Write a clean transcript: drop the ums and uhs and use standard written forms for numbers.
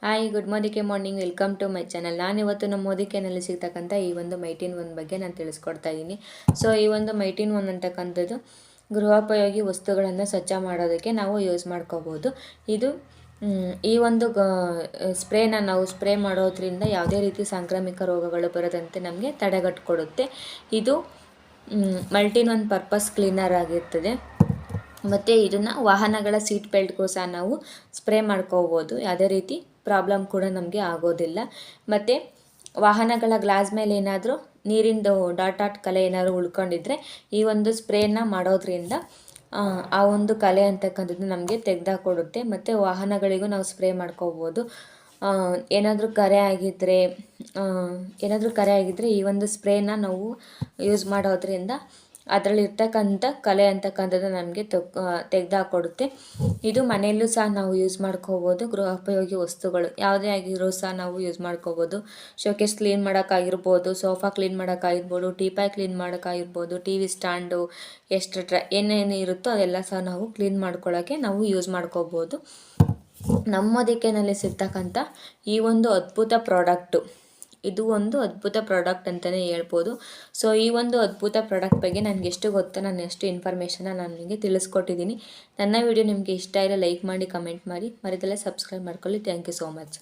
Hi good morning welcome to my channel. ನಾನಿವತ್ತು ನಮ್ಮ ಮೋದಿಕೆನಲ್ಲಿ ಸಿಗ್ತಕ್ಕಂಥ ಈ ಒಂದು ಮೈಟಿನ್ ಒನ್ ಬಗ್ಗೆ ನಾನು ತಿಳಿಸ್ಕೊಡ್ತಾ ಇದ್ದೀನಿ. ಸೊ ಈ ಒಂದು ಮೈಟಿನ್ ಒನ್ ಅಂತಕ್ಕಂಥದ್ದು ಗೃಹೋಪಯೋಗಿ ವಸ್ತುಗಳನ್ನು ಸ್ವಚ್ಛ ಮಾಡೋದಕ್ಕೆ ನಾವು ಯೂಸ್ ಮಾಡ್ಕೋಬೋದು. ಇದು ಈ ಒಂದು ಸ್ಪ್ರೇನ ನಾವು ಸ್ಪ್ರೇ ಮಾಡೋದ್ರಿಂದ ಯಾವುದೇ ರೀತಿ ಸಾಂಕ್ರಾಮಿಕ ರೋಗಗಳು ಬರದಂತೆ ನಮಗೆ ತಡೆಗಟ್ಟಿಕೊಡುತ್ತೆ. ಇದು ಮಲ್ಟಿನ್ ಒನ್ ಪರ್ಪಸ್ ಕ್ಲೀನರ್ ಆಗಿರ್ತದೆ. ಮತ್ತು ಇದನ್ನು ವಾಹನಗಳ ಸೀಟ್ ಬೆಲ್ಟ್ಗೂ ಸಹ ನಾವು ಸ್ಪ್ರೇ ಮಾಡ್ಕೋಬೋದು. ಯಾವುದೇ ರೀತಿ ಪ್ರಾಬ್ಲಮ್ ಕೂಡ ನಮಗೆ ಆಗೋದಿಲ್ಲ. ಮತ್ತು ವಾಹನಗಳ ಗ್ಲಾಸ್ ಮೇಲೆ ಏನಾದರೂ ನೀರಿಂದು ಡಾಟ್ ಕಲೆ ಏನಾದರೂ ಉಳ್ಕೊಂಡಿದ್ರೆ ಈ ಒಂದು ಸ್ಪ್ರೇನ ಮಾಡೋದ್ರಿಂದ ಆ ಒಂದು ಕಲೆ ಅಂತಕ್ಕಂಥದ್ದು ನಮಗೆ ತೆಗೆದಾಕೊಡುತ್ತೆ. ಮತ್ತು ವಾಹನಗಳಿಗೂ ನಾವು ಸ್ಪ್ರೇ ಮಾಡ್ಕೋಬೋದು. ಏನಾದರೂ ಕರೆ ಆಗಿದ್ದರೆ ಈ ಒಂದು ಸ್ಪ್ರೇನ ನಾವು ಯೂಸ್ ಮಾಡೋದ್ರಿಂದ ಅದರಲ್ಲಿರ್ತಕ್ಕಂಥ ಕಲೆ ಅಂತಕ್ಕಂಥದ್ದು ನಮಗೆ ತೆಗೆದಾಕೊಡುತ್ತೆ. ಇದು ಮನೆಯಲ್ಲೂ ಸಹ ನಾವು ಯೂಸ್ ಮಾಡ್ಕೋಬೋದು. ಗೃಹೋಪಯೋಗಿ ವಸ್ತುಗಳು ಯಾವುದೇ ಆಗಿರೋ ಸಹ ನಾವು ಯೂಸ್ ಮಾಡ್ಕೋಬೋದು. ಶೋಕೇಸ್ ಕ್ಲೀನ್ ಮಾಡೋಕ್ಕಾಗಿರ್ಬೋದು, ಸೋಫಾ ಕ್ಲೀನ್ ಮಾಡೋಕ್ಕಾಗಿರ್ಬೋದು, ಟೀಪಾಯ್ ಕ್ಲೀನ್ ಮಾಡೋಕ್ಕಾಗಿರ್ಬೋದು, ಟಿ ವಿ ಸ್ಟ್ಯಾಂಡು ಎಕ್ಸ್ಟ್ರಾ ಏನೇನು ಇರುತ್ತೋ ಅದೆಲ್ಲ ಸಹ ನಾವು ಕ್ಲೀನ್ ಮಾಡ್ಕೊಳ್ಳೋಕ್ಕೆ ನಾವು ಯೂಸ್ ಮಾಡ್ಕೋಬೋದು. ನಮ್ಮೊದಿಕೆನಲ್ಲಿ ಸಿಗ್ತಕ್ಕಂಥ ಈ ಒಂದು ಅದ್ಭುತ ಪ್ರಾಡಕ್ಟು ಇದು ಒಂದು ಅದ್ಭುತ ಪ್ರಾಡಕ್ಟ್ ಅಂತಲೇ ಹೇಳ್ಬೋದು. ಸೊ ಈ ಒಂದು ಅದ್ಭುತ ಪ್ರಾಡಕ್ಟ್ ಬಗ್ಗೆ ನನಗೆ ಎಷ್ಟು ಗೊತ್ತೋ ನಾನು ಎಷ್ಟು ಇನ್ಫಾರ್ಮೇಷನ್ನ ನಾನು ನಿಮಗೆ ತಿಳಿಸ್ಕೊಟ್ಟಿದ್ದೀನಿ. ನನ್ನ ವಿಡಿಯೋ ನಿಮಗೆ ಇಷ್ಟ ಇಲ್ಲ ಲೈಕ್ ಮಾಡಿ, ಕಮೆಂಟ್ ಮಾಡಿ, ಮರೆಯದಲ್ಲೇ ಸಬ್ಸ್ಕ್ರೈಬ್ ಮಾಡ್ಕೊಳ್ಳಿ. Thank you so much.